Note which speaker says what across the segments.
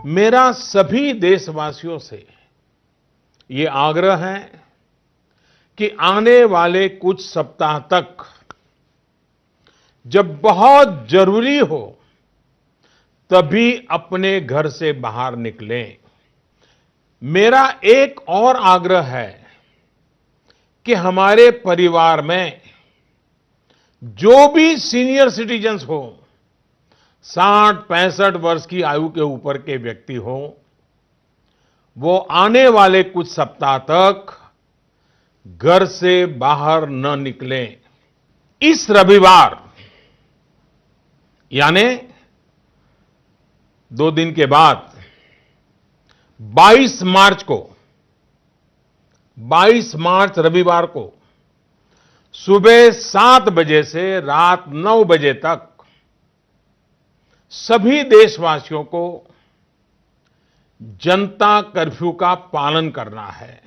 Speaker 1: मेरा सभी देशवासियों से ये आग्रह है कि आने वाले कुछ सप्ताह तक जब बहुत जरूरी हो तभी अपने घर से बाहर निकलें। मेरा एक और आग्रह है कि हमारे परिवार में जो भी सीनियर सिटीजन्स हो, 60-65 वर्ष की आयु के ऊपर के व्यक्ति हो, वो आने वाले कुछ सप्ताह तक घर से बाहर न निकलें। इस रविवार यानी 2 दिन के बाद 22 मार्च रविवार को सुबह 7 बजे से रात 9 बजे तक सभी देशवासियों को जनता कर्फ्यू का पालन करना है।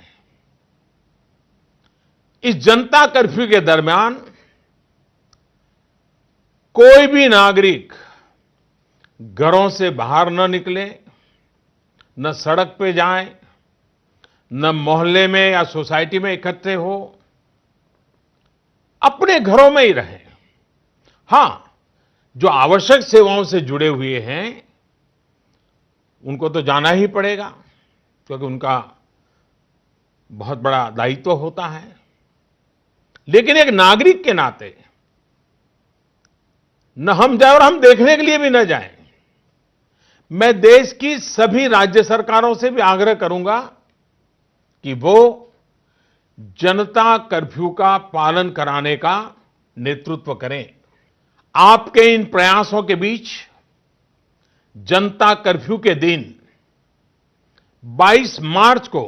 Speaker 1: इस जनता कर्फ्यू के दरमियान कोई भी नागरिक घरों से बाहर न निकले, न सड़क पे जाएं, न मोहल्ले में या सोसाइटी में इकट्ठे हो, अपने घरों में ही रहें। हां, जो आवश्यक सेवाओं से जुड़े हुए हैं उनको तो जाना ही पड़ेगा, क्योंकि उनका बहुत बड़ा दायित्व होता है। लेकिन एक नागरिक के नाते न हम जाएं और हम देखने के लिए भी न जाएं। मैं देश की सभी राज्य सरकारों से भी आग्रह करूंगा कि वो जनता कर्फ्यू का पालन कराने का नेतृत्व करें। आपके इन प्रयासों के बीच जनता कर्फ्यू के दिन 22 मार्च को,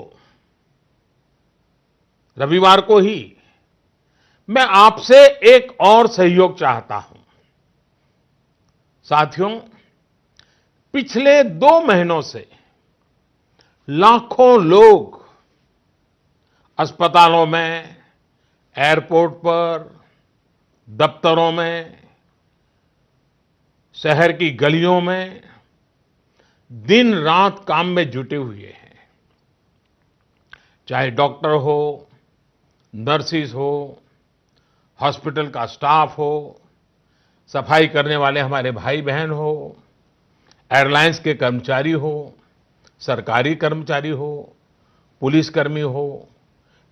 Speaker 1: रविवार को ही, मैं आपसे एक और सहयोग चाहता हूं। साथियों, पिछले 2 महीनों से लाखों लोग अस्पतालों में, एयरपोर्ट पर, दफ्तरों में, शहर की गलियों में दिन रात काम में जुटे हुए हैं। चाहे डॉक्टर हो, नर्सिस हो, हॉस्पिटल का स्टाफ हो, सफाई करने वाले हमारे भाई बहन हो, एयरलाइंस के कर्मचारी हो, सरकारी कर्मचारी हो, पुलिसकर्मी हो,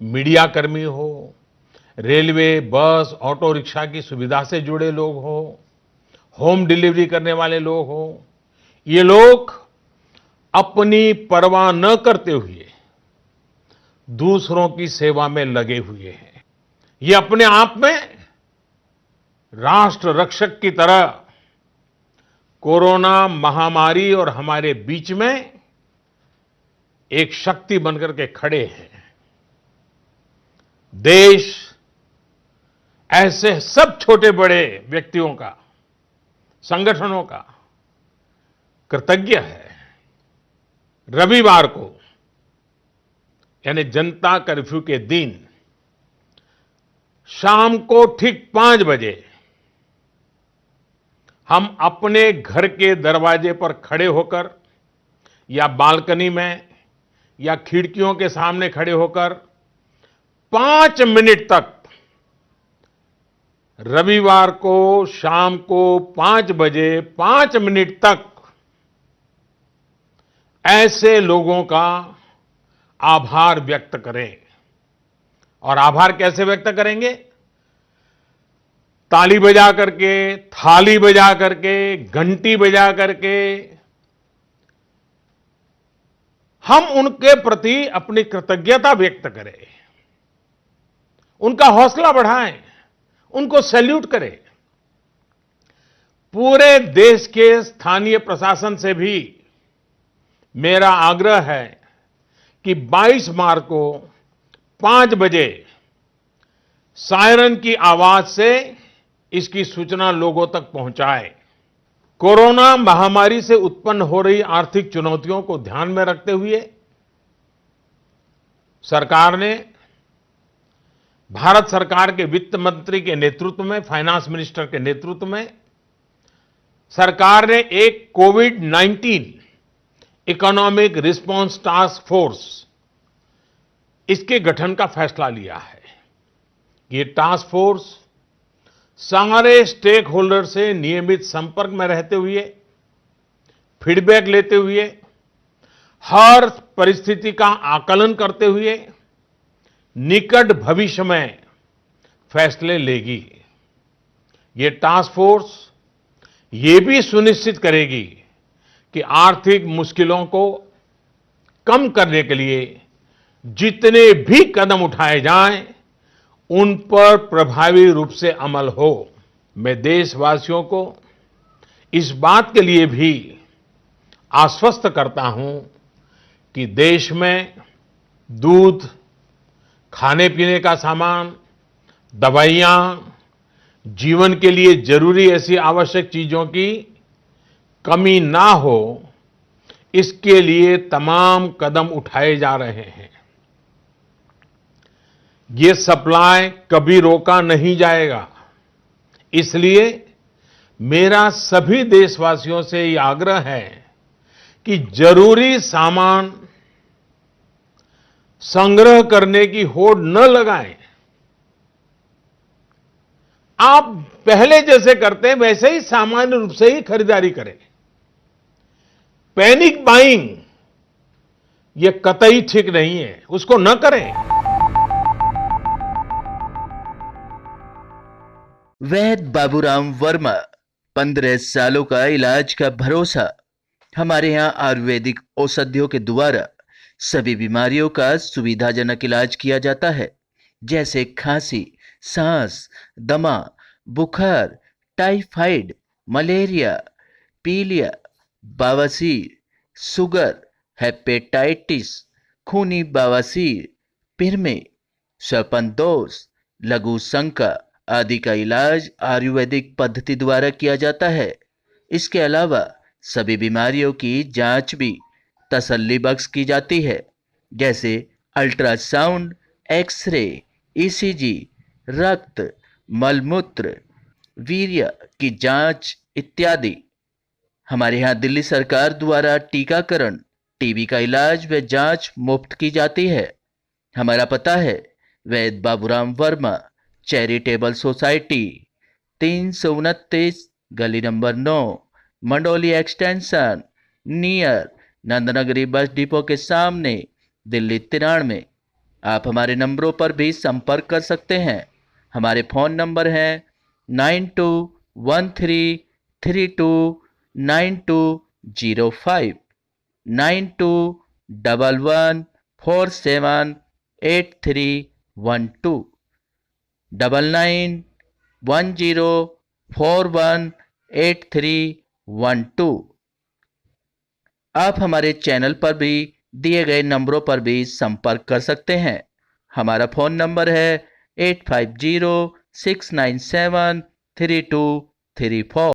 Speaker 1: मीडिया कर्मी हो, रेलवे, बस, ऑटो रिक्शा की सुविधा से जुड़े लोग हो, होम डिलीवरी करने वाले लोग हो, ये लोग अपनी परवाह न करते हुए दूसरों की सेवा में लगे हुए हैं। ये अपने आप में राष्ट्र रक्षक की तरह कोरोना महामारी और हमारे बीच में एक शक्ति बनकर के खड़े हैं। देश ऐसे सब छोटे बड़े व्यक्तियों का, संगठनों का कृतज्ञ है। रविवार को यानी जनता कर्फ्यू के दिन शाम को ठीक 5 बजे हम अपने घर के दरवाजे पर खड़े होकर या बालकनी में या खिड़कियों के सामने खड़े होकर 5 मिनट तक, रविवार को शाम को 5 बजे 5 मिनट तक ऐसे लोगों का आभार व्यक्त करें। और आभार कैसे व्यक्त करेंगे? ताली बजा करके, थाली बजा करके, घंटी बजा करके हम उनके प्रति अपनी कृतज्ञता व्यक्त करें, उनका हौसला बढ़ाएं, उनको सैल्यूट करें। पूरे देश के स्थानीय प्रशासन से भी मेरा आग्रह है कि 22 मार्च को 5 बजे सायरन की आवाज से इसकी सूचना लोगों तक पहुंचाए। कोरोना महामारी से उत्पन्न हो रही आर्थिक चुनौतियों को ध्यान में रखते हुए सरकार ने, भारत सरकार के वित्त मंत्री के नेतृत्व में, फाइनेंस मिनिस्टर के नेतृत्व में सरकार ने एक कोविड-19 इकोनॉमिक रिस्पांस टास्क फोर्स, इसके गठन का फैसला लिया है। ये टास्क फोर्स सारे स्टेक होल्डर से नियमित संपर्क में रहते हुए, फीडबैक लेते हुए, हर परिस्थिति का आकलन करते हुए निकट भविष्य में फैसले लेगी। ये टास्क फोर्स ये भी सुनिश्चित करेगी कि आर्थिक मुश्किलों को कम करने के लिए जितने भी कदम उठाए जाएं, उन पर प्रभावी रूप से अमल हो। मैं देशवासियों को इस बात के लिए भी आश्वस्त करता हूं कि देश में दूध, खाने पीने का सामान, दवाइयां, जीवन के लिए जरूरी ऐसी आवश्यक चीजों की कमी ना हो, इसके लिए तमाम कदम उठाए जा रहे हैं। ये सप्लाई कभी रोका नहीं जाएगा। इसलिए मेरा सभी देशवासियों से ये आग्रह है कि जरूरी सामान संग्रह करने की होड़ न लगाएं। आप पहले जैसे करते हैं वैसे ही सामान्य रूप से ही खरीदारी करें। पैनिक बाइंग ये कतई ठीक नहीं है, उसको न करें।
Speaker 2: वैद्य बाबूराम वर्मा, 15 सालों का इलाज का भरोसा। हमारे यहाँ आयुर्वेदिक औषधियों के द्वारा सभी बीमारियों का सुविधाजनक इलाज किया जाता है, जैसे खांसी, सांस, दमा, बुखार, टाइफाइड, मलेरिया, पीलिया, बवासीर, शुगर, हेपेटाइटिस, खूनी बवासीर, पिरमे, श्वपनदोष, लघु शंका आदि का इलाज आयुर्वेदिक पद्धति द्वारा किया जाता है। इसके अलावा सभी बीमारियों की जांच भी तसल्ली बख्श की जाती है, जैसे अल्ट्रासाउंड, एक्सरे, ईसीजी, रक्त, मलमूत्र, वीर्य की जांच इत्यादि। हमारे यहाँ दिल्ली सरकार द्वारा टीकाकरण, टीबी का इलाज व जांच मुफ्त की जाती है। हमारा पता है वैद्य बाबूराम वर्मा, चैरिटेबल सोसाइटी, 329 गली number 9, Mandoli extension, near Nand Nagri bus depot के सामने, दिल्ली 93। आप हमारे नंबरों पर भी संपर्क कर सकते हैं। हमारे फ़ोन नंबर हैं 9213329205, 9211478312, 9910418312। आप हमारे चैनल पर भी दिए गए नंबरों पर भी संपर्क कर सकते हैं। हमारा फ़ोन नंबर है 8506973234।